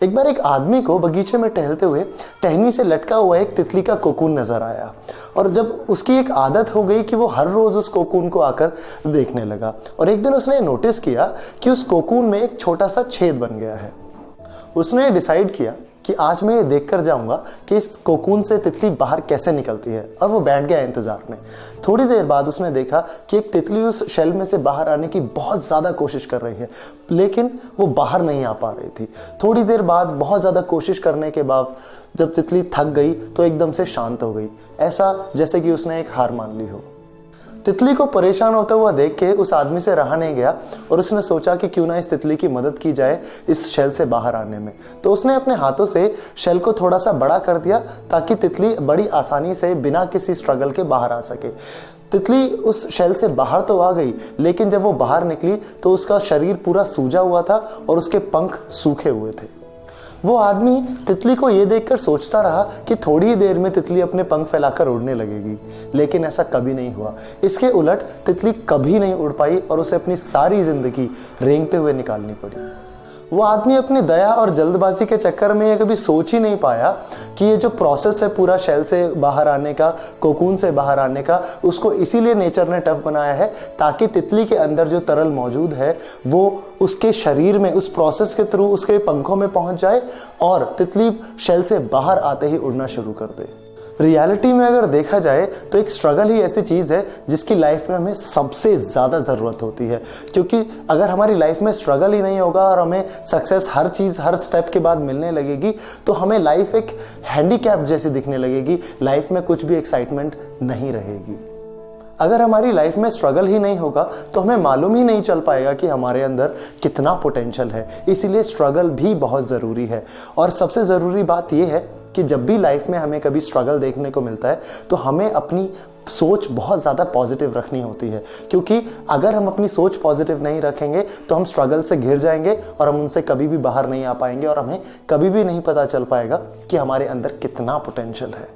एक बार एक आदमी को बगीचे में टहलते हुए टहनी से लटका हुआ एक तितली का कोकून नजर आया और जब उसकी एक आदत हो गई कि वो हर रोज उस कोकून को आकर देखने लगा और एक दिन उसने नोटिस किया कि उस कोकून में एक छोटा सा छेद बन गया है। उसने डिसाइड किया कि आज मैं ये देख कर जाऊंगा कि इस कोकून से तितली बाहर कैसे निकलती है और वो बैठ गया इंतजार में। थोड़ी देर बाद उसने देखा कि एक तितली उस शेल में से बाहर आने की बहुत ज़्यादा कोशिश कर रही है, लेकिन वो बाहर नहीं आ पा रही थी। थोड़ी देर बाद बहुत ज़्यादा कोशिश करने के बाद जब तितली थक गई तो एकदम से शांत हो गई, ऐसा जैसे कि उसने एक हार मान ली हो। तितली को परेशान होता हुआ देख के उस आदमी से रहा नहीं गया और उसने सोचा कि क्यों ना इस तितली की मदद की जाए इस शेल से बाहर आने में। तो उसने अपने हाथों से शेल को थोड़ा सा बड़ा कर दिया ताकि तितली बड़ी आसानी से बिना किसी स्ट्रगल के बाहर आ सके। तितली उस शेल से बाहर तो आ गई, लेकिन जब वो बाहर निकली तो उसका शरीर पूरा सूजा हुआ था और उसके पंख सूखे हुए थे। वो आदमी तितली को ये देखकर सोचता रहा कि थोड़ी ही देर में तितली अपने पंख फैलाकर उड़ने लगेगी, लेकिन ऐसा कभी नहीं हुआ। इसके उलट तितली कभी नहीं उड़ पाई और उसे अपनी सारी जिंदगी रेंगते हुए निकालनी पड़ी। वो आदमी अपनी दया और जल्दबाजी के चक्कर में ये कभी सोच ही नहीं पाया कि ये जो प्रोसेस है पूरा शेल से बाहर आने का, कोकून से बाहर आने का, उसको इसीलिए नेचर ने टफ बनाया है ताकि तितली के अंदर जो तरल मौजूद है वो उसके शरीर में उस प्रोसेस के थ्रू उसके पंखों में पहुंच जाए और तितली शेल से बाहर आते ही उड़ना शुरू कर दे। रियलिटी में अगर देखा जाए तो एक स्ट्रगल ही ऐसी चीज़ है जिसकी लाइफ में हमें सबसे ज़्यादा ज़रूरत होती है, क्योंकि अगर हमारी लाइफ में स्ट्रगल ही नहीं होगा और हमें सक्सेस हर चीज़ हर स्टेप के बाद मिलने लगेगी तो हमें लाइफ एक हैंडीकैप जैसी दिखने लगेगी, लाइफ में कुछ भी एक्साइटमेंट नहीं रहेगी। अगर हमारी लाइफ में स्ट्रगल ही नहीं होगा तो हमें मालूम ही नहीं चल पाएगा कि हमारे अंदर कितना पोटेंशियल है। इसीलिए स्ट्रगल भी बहुत ज़रूरी है। और सबसे ज़रूरी बात यह है कि जब भी लाइफ में हमें कभी स्ट्रगल देखने को मिलता है तो हमें अपनी सोच बहुत ज़्यादा पॉजिटिव रखनी होती है, क्योंकि अगर हम अपनी सोच पॉजिटिव नहीं रखेंगे तो हम स्ट्रगल से घिर जाएंगे और हम उनसे कभी भी बाहर नहीं आ पाएंगे और हमें कभी भी नहीं पता चल पाएगा कि हमारे अंदर कितना पोटेंशियल है।